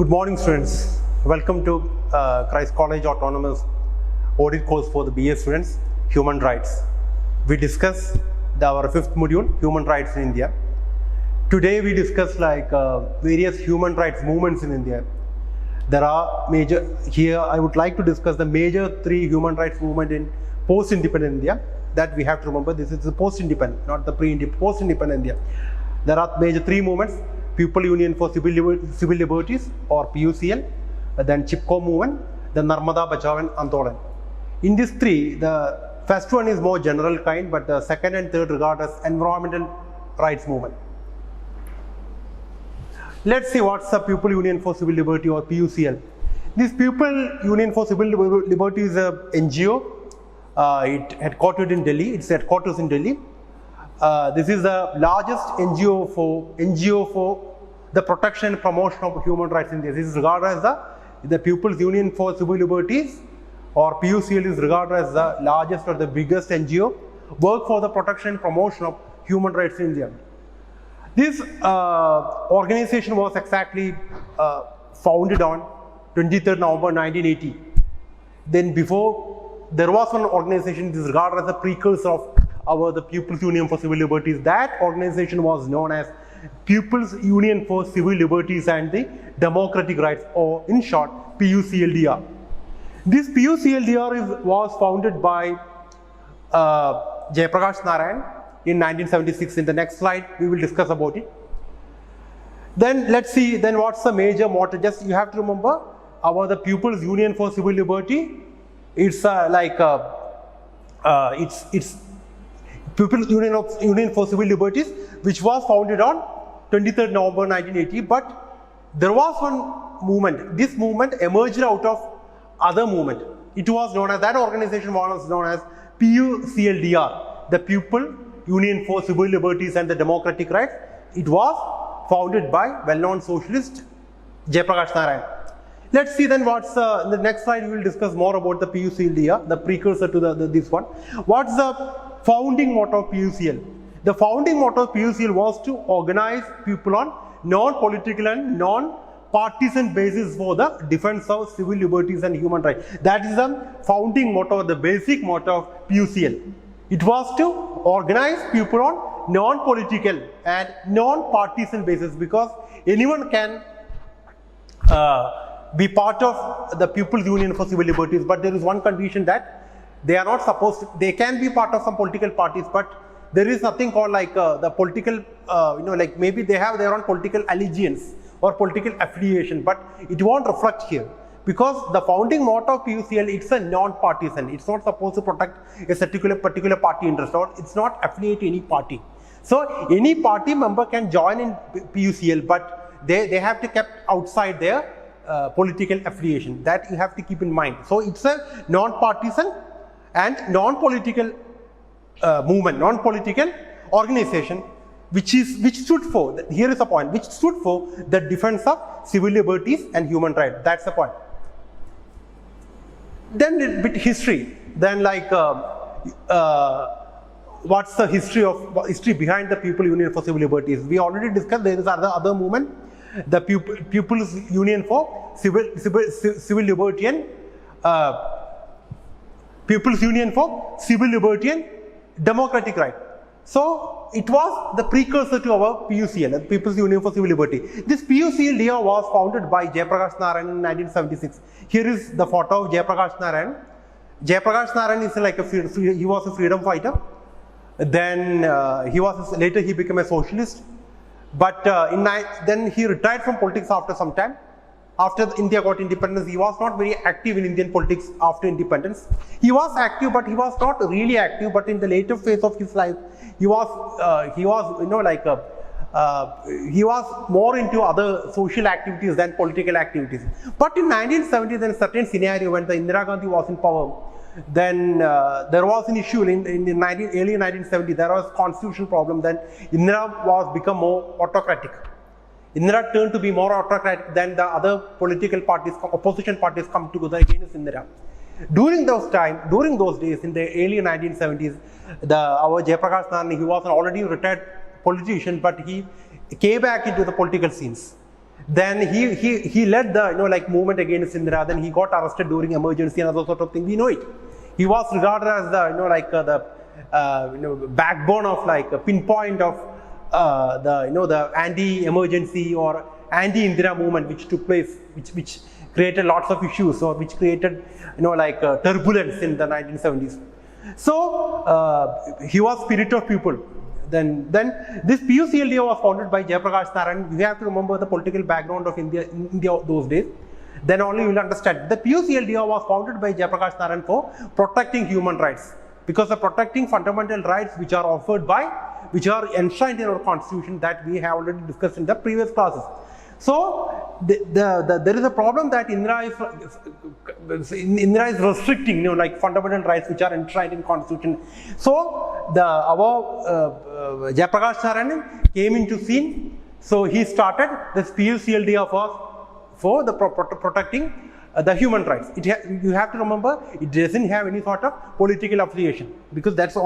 Good morning, students. Welcome to Christ College Autonomous Audit course for the BA students, Human Rights. We discuss our fifth module, Human Rights in India. Today we discuss various human rights movements in India. There are major, here I would like to discuss the major three human rights movement in post-independent India that we have to remember. This is the post-independent, not the post-independent India. There are major three movements: People Union for Civil Liberties or PUCL, then Chipko movement, then Narmada Bachao and Andolan. In these three, the first one is more general kind, but the second and third regard as environmental rights movement. Let's see what's the People Union for Civil Liberty or PUCL. This People Union for Civil Liberty is a NGO. It headquartered in Delhi. Its headquarters in Delhi. This is the largest NGO for the protection and promotion of human rights in India. This is regarded as the People's Union for Civil Liberties, or PUCL is regarded as the largest or the biggest NGO work for the protection and promotion of human rights in India. This organization was exactly founded on 23rd November 1980. Then before, there was one organization that is regarded as a precursor of the People's Union for Civil Liberties. That organization was known as People's Union for Civil Liberties and the Democratic Rights, or in short, PUCLDR. This PUCLDR was founded by Jayaprakash Narayan in 1976. In the next slide, we will discuss about it. Then let's see, then what's the major motto? Just you have to remember about the People's Union for Civil Liberty. It's it's People's Union for Civil Liberties, which was founded on 23rd November 1980. But there was one movement. This movement emerged out of other movement. It was known as, that organization was known as PUCLDR, the People Union for Civil Liberties and the Democratic Rights. It was founded by well-known socialist Jayaprakash Narayan. Let's see then what's in the next slide. We will discuss more about the PUCLDR, the precursor to this one. What's the founding motto of PUCL? The founding motto of PUCL was to organize people on non-political and non-partisan basis for the defense of civil liberties and human rights. That is the founding motto, the basic motto of PUCL. It was to organize people on non-political and non-partisan basis, because anyone can be part of the People's Union for Civil Liberties, but there is one condition, that they are not supposed to, they can be part of some political parties, but there is nothing called the political, maybe they have their own political allegiance or political affiliation, but it won't reflect here, because the founding motto of PUCL, it's a non-partisan. It's not supposed to protect a particular party interest, or it's not affiliated to any party. So any party member can join in PUCL, but they have to keep outside their political affiliation. That you have to keep in mind. So it's a non-partisan and non-political movement, non-political organization, which stood for, here is the point, which stood for the defense of civil liberties and human rights. That's the point. Then a bit history. Then what's the history behind the People Union for Civil Liberties? We already discussed. There is other movement, the People's Union for Civil Liberty and People's Union for Civil Liberty and Democratic Right. So it was the precursor to our PUCL, the People's Union for Civil Liberty. This PUCL was founded by Jayaprakash Narayan in 1976. Here is the photo of Jayaprakash Narayan. Jayaprakash Narayan is he was a freedom fighter. Then later he became a socialist. But then he retired from politics after some time. After India got independence, he was not very active in Indian politics after independence. He was active, but he was not really active. But in the later phase of his life, he was more into other social activities than political activities. But in 1970, then a certain scenario when the Indira Gandhi was in power, then there was an issue in early 1970. There was a constitutional problem. Then Indira become more autocratic. Indira turned to be more autocratic than the other political parties, opposition parties come together against Indira. During those days, in the early 1970s, our Jayaprakash Narayan, he was an already retired politician, but he came back into the political scenes. Then he led the movement against Indira. Then he got arrested during emergency and other sort of thing. We know it. He was regarded as the backbone of a pinpoint of the anti-emergency or anti-Indira movement which took place, which created lots of issues or which created turbulence in the 1970s. So he was spirit of people. Then this PUCL was founded by Jayaprakash Narayan. You have to remember the political background of India those days. Then only you will understand. The PUCL was founded by Jayaprakash Narayan for protecting human rights, because of protecting fundamental rights which are which are enshrined in our constitution that we have already discussed in the previous classes. So there is a problem that Indira is restricting fundamental rights which are enshrined in constitution. So our Jayaprakash Narayan came into scene. So he started this PUCL for the protecting the human rights. You have to remember, it doesn't have any sort of political affiliation, because this is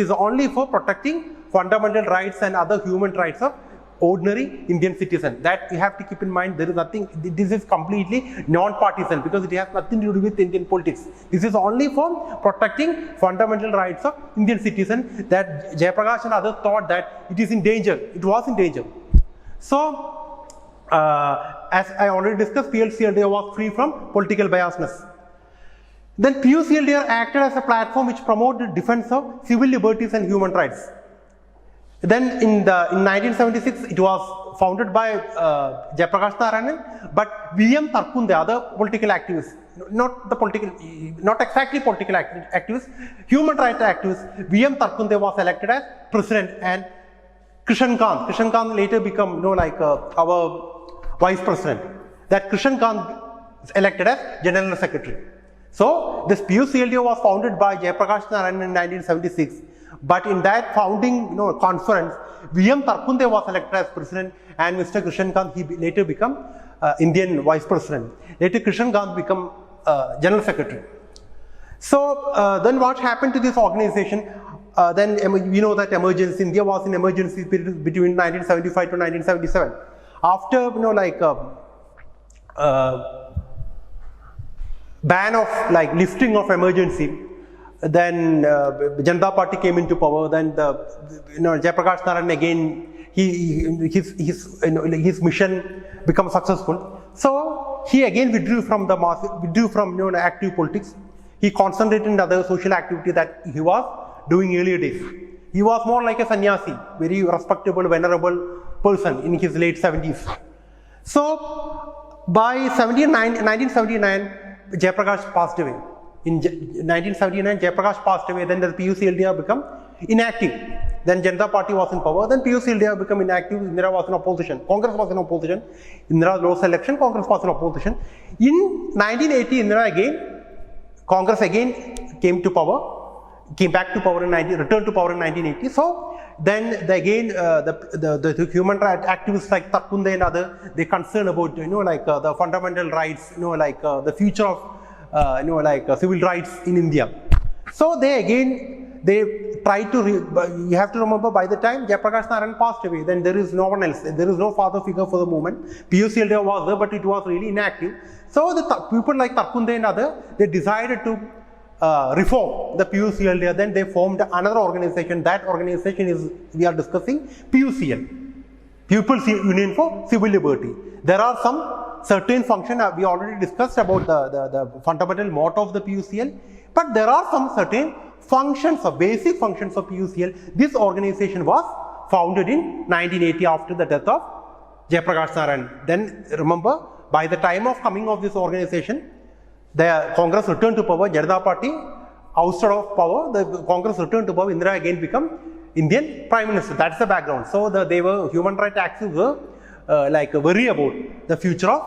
only for protecting fundamental rights and other human rights of ordinary Indian citizen. That you have to keep in mind. There is nothing, this is completely non-partisan, because it has nothing to do with Indian politics. This is only for protecting fundamental rights of Indian citizen, that Jayaprakash and others thought that it is in danger. It was in danger. So as I already discussed, PUCL was free from political biasness. Then PUCL acted as a platform which promoted defense of civil liberties and human rights. Then in 1976, it was founded by Jayaprakash Narayan, but V.M. Tarkunde, other political activists, not exactly political activists, human rights activists, V.M. Tarkunde was elected as president, and Krishan Kant later became our vice president. That Krishan Kant is elected as general secretary. So this PUCL was founded by Jayaprakash Narayan in 1976. But in that founding conference, V.M. Tarkunde was elected as president, and Mr. Krishan Kant, he later became Indian vice president. Later Krishan Kant became general secretary. So then what happened to this organization? Then we know that India was in emergency period between 1975 to 1977. After ban of lifting of emergency, then Janata Party came into power. Then Jayaprakash Narayan again, his mission became successful. So he again withdrew from active politics. He concentrated on other social activity that he was doing earlier days. He was more like a sannyasi, very respectable, venerable person in his late 70s. So by 1979, Jayaprakash passed away. In 1979, Jayaprakash passed away. Then the PUCL became inactive. Then Janata Party was in power. Then PUCL became inactive. Indira was in opposition. Congress was in opposition. Indira lost election. Congress was in opposition. In 1980, Congress again came back to power returned to power in 1980. So then the human rights activists like Tarkunde and others, they concerned about the fundamental rights, the future of civil rights in India. So they tried to, you have to remember, by the time Jayaprakash Narayan passed away, then there is no one else, there is no father figure for the movement. PUCL was there, but it was really inactive. So the people like Tarkunde and others, they decided to reform the PUCL. Then they formed another organization. That organization is, we are discussing, PUCL, People's Union for Civil Liberty. There are some certain functions, we already discussed about the fundamental motto of the PUCL, but there are some certain functions, basic functions of PUCL. This organization was founded in 1980 after the death of Jayaprakash Narayan. Then remember, by the time of coming of this organization, the Congress returned to power. Janata Party ousted of power. The Congress returned to power. Indira again became Indian Prime Minister. That's the background. So they were human rights activists were worry about the future of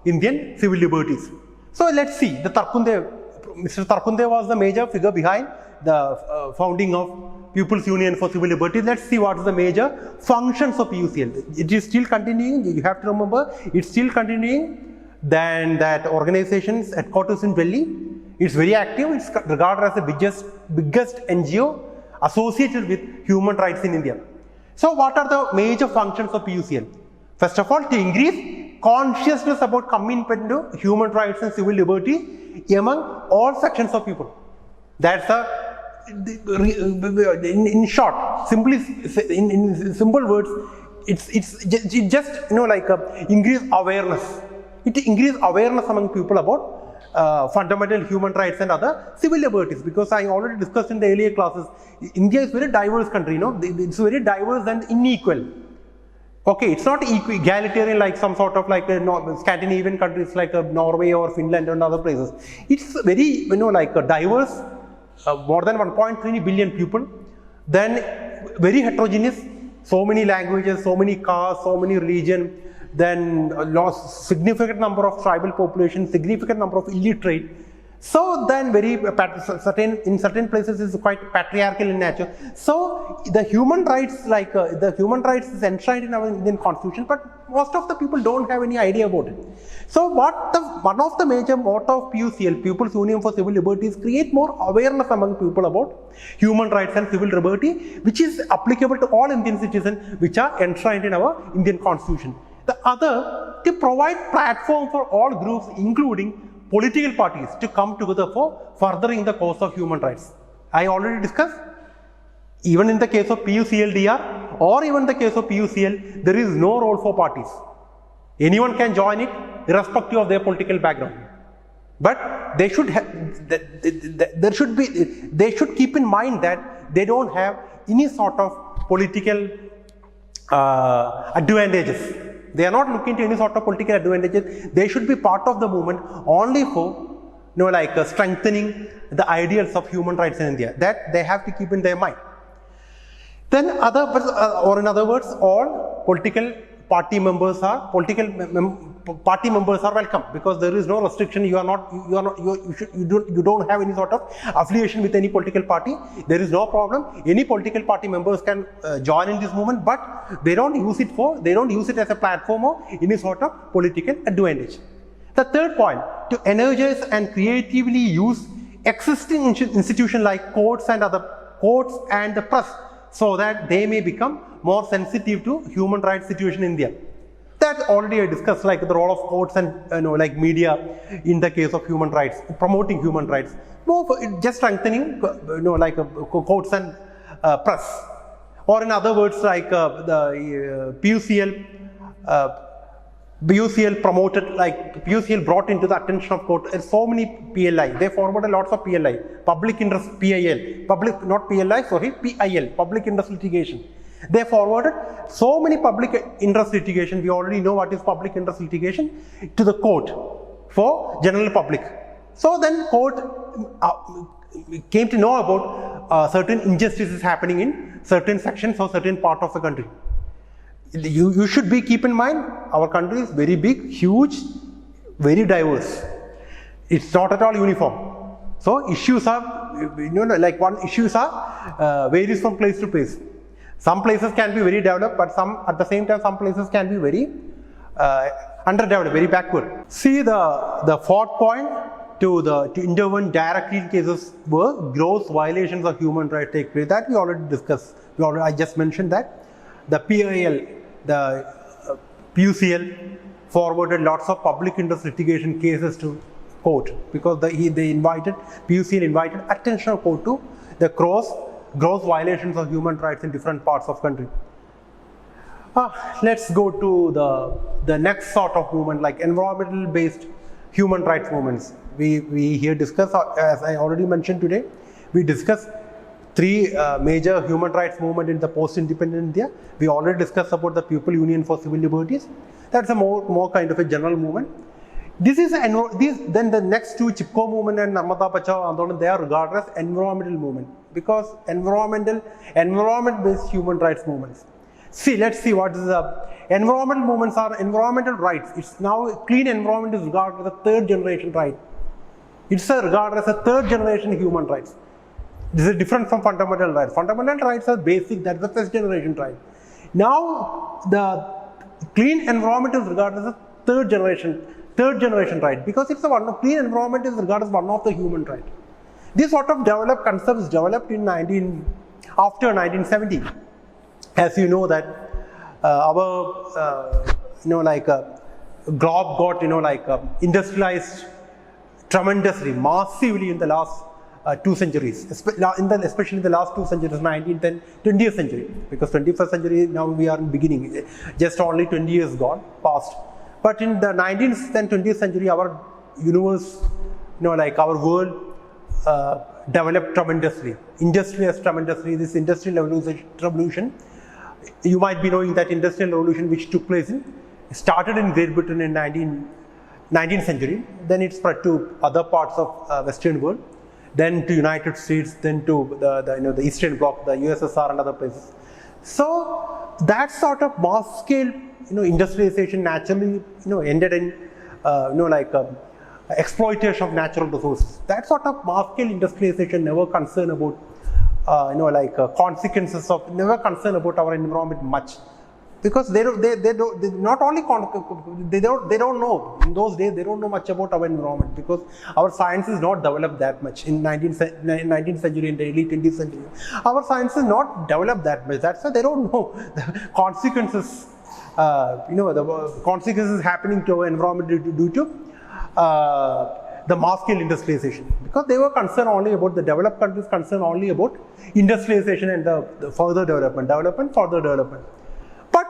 Indian civil liberties. So let's see. Mr. Tarkunde was the major figure behind the founding of People's Union for Civil Liberties. Let's see what is the major functions of PUCL. It is still continuing. You have to remember, it's still continuing. Then that organization's headquarters in Delhi, it's very active. It's regarded as the biggest NGO associated with human rights in India. So what are the major functions of PUCL? First of all, to increase consciousness about commitment to human rights and civil liberty among all sections of people. That's in short, simply in simple words, it just like increase awareness. It increase awareness among people about fundamental human rights and other civil liberties, because I already discussed in the earlier classes, India is a very diverse country, it's very diverse and unequal. Okay, it's not egalitarian like some sort of like Scandinavian countries like Norway or Finland and other places. It's very diverse, more than 1.3 billion people, then very heterogeneous, so many languages, so many castes, so many religions, then significant number of tribal population, significant number of illiterate. So then in certain places is quite patriarchal in nature. So the human rights is enshrined in our Indian constitution, but most of the people don't have any idea about it. So one of the major motto of PUCL, People's Union for Civil Liberty, is create more awareness among people about human rights and civil liberty, which is applicable to all Indian citizens, which are enshrined in our Indian constitution. The other, to provide platform for all groups, including political parties, to come together for furthering the cause of human rights. I already discussed, even in the case of PUCL-DR or even the case of PUCL, there is no role for parties. Anyone can join it irrespective of their political background. But they should they should keep in mind that they don't have any sort of political advantages. They are not looking to any sort of political advantages. They should be part of the movement only for strengthening the ideals of human rights in India. That they have to keep in their mind. Then in other words, all political party members are welcome, because there is no restriction. You don't have any sort of affiliation with any political party. There is no problem. Any political party members can join in this movement, but they don't use it as a platform or any sort of political advantage. The third point, to energize and creatively use existing institutions like courts and the press, so that they may become more sensitive to human rights situation in India. That already I discussed, like the role of courts and media in the case of human rights, promoting human rights. Just strengthening courts and press, or in other words, like the PUCL promoted, PUCL brought into the attention of court so many PLI. They forwarded lots of PLI, public interest PIL, public interest litigation. They forwarded so many public interest litigation. We already know what is public interest litigation, to the court for general public. So then court came to know about certain injustices happening in certain sections or certain part of the country. You should keep in mind, our country is very big, huge, very diverse. It's not at all uniform. So issues are, issues are varies from place to place. Some places can be very developed, but at the same time, some places can be very underdeveloped, very backward. See the fourth point, to intervene directly in cases where gross violations of human rights take place. That we already discussed. I just mentioned that. The PUCL forwarded lots of public interest litigation cases to court, because PUCL invited attention of court to the gross violations of human rights in different parts of country. Let's go to the next sort of movement, like environmental based human rights movements. We here discuss, as I already mentioned today, we discuss three major human rights movement in the post-independent India. We already discussed about the People's Union for Civil Liberties. That's a more kind of a general movement. Then the next two, Chipko movement and Narmada Bachao Andolan, they are regarded as environmental movement, because environment-based human rights movements. Let's see what is the environmental movements are. Environmental rights. It's now clean environment is regarded as a third generation right. It's regarded as a third generation human rights. This is different from fundamental rights. Fundamental rights are basic, that's the first generation right. Now the clean environment is regarded as a third generation right, because it's clean environment is regarded as one of the human right. This sort of concepts developed in after 1970. As you know that our globe got industrialized tremendously, massively in the last 2 centuries, especially in the last 2 centuries, 19th and 20th century, because 21st century now we are in beginning, just only 20 years gone past. But in the 19th and 20th century, our universe, our world developed tremendously, industrialized tremendously. This industrial revolution, you might be knowing that industrial revolution which took place started in Great Britain in 19th century, then it spread to other parts of Western world, then to United States, then to the Eastern Bloc, the USSR and other places. So that sort of mass scale industrialization naturally ended in exploitation of natural resources. That sort of mass scale industrialization never concerned about consequences of, never concerned about our environment much, because they don't know, in those days they don't know much about our environment, because our science is not developed that much in 19th century and the early 20th century. Our science is not developed that much. That's why they don't know the consequences, the consequences happening to our environment due to the mass scale industrialization, because they were concerned only about, the developed countries concerned only about industrialization and the further development, further development. But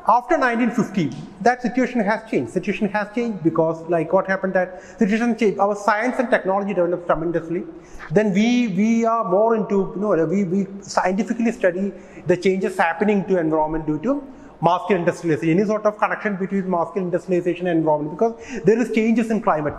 after 1950, that situation has changed. Situation has changed because, like, what happened, that situation changed. Our science and technology developed tremendously. Then we are more into, we scientifically study the changes happening to environment due to mass scale industrialization. Any sort of connection between mass scale industrialization and environment, because there is changes in climate.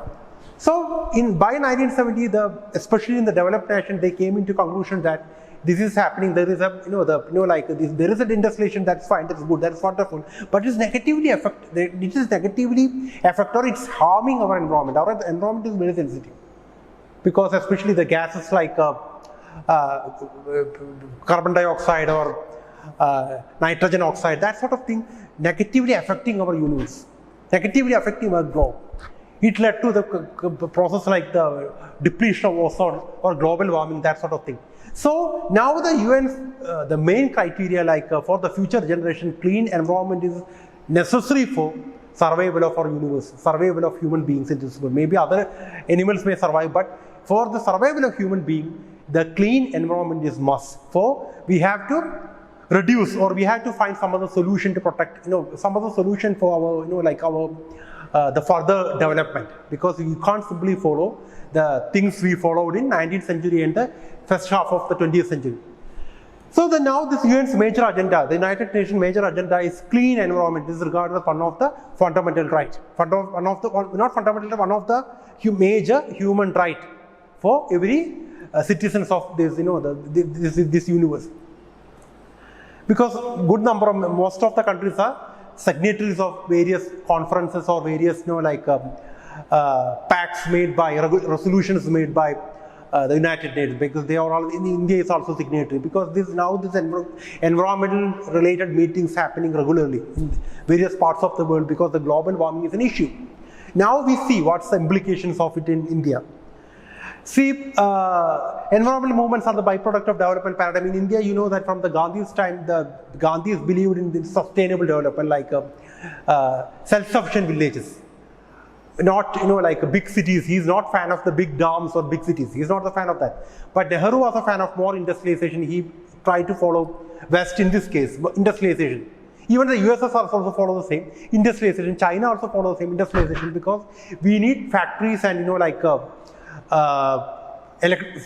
So by 1970, especially in the developed nation, they came into conclusion that this is happening. There is a, there is an industrialization. That's fine. That's good. That's wonderful. But it's negatively affect. It is negatively affect, or it's harming our environment. Our environment is very sensitive, because especially the gases like carbon dioxide or nitrogen oxide, that sort of thing, negatively affecting our universe, negatively affecting our globe. It led to the process like the depletion of ozone or global warming, that sort of thing. So now the UN, the main criteria, for the future generation, clean environment is necessary for survival of our universe, survival of human beings in this world. Maybe other animals may survive, but for the survival of human being, the clean environment is must. For we have to reduce, or we have to find some other solution to protect, some other solution for our, the further development, because we can't simply follow the things we followed in 19th century and the first half of the 20th century. So now this UN's major agenda, the United Nations major agenda, is clean environment. This is regarded as one of the fundamental rights, one of the major human right for every citizens of this, this universe. Because most of the countries are signatories of various conferences or various, pacts made by, resolutions made by the United Nations, because they are all, India is also signatory, because this environmental related meetings happening regularly in various parts of the world, because the global warming is an issue. Now we see what's the implications of it in India. See, environmental movements are the byproduct of development paradigm. In India, you know that from the Gandhi's time, the Gandhis believed in sustainable development, like self-sufficient villages. Not, big cities. He's not fan of the big dams or big cities. He's not a fan of that. But Nehru was a fan of more industrialization. He tried to follow West in this case, industrialization. Even the USSR also follow the same industrialization. China also follow the same industrialization, because we need factories and,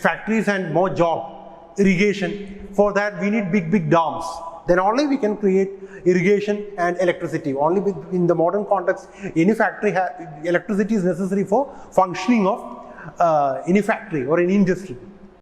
factories and more job, irrigation. For that we need big dams. Then only we can create irrigation and electricity. Only in the modern context, any factory, electricity is necessary for functioning of any factory or any industry.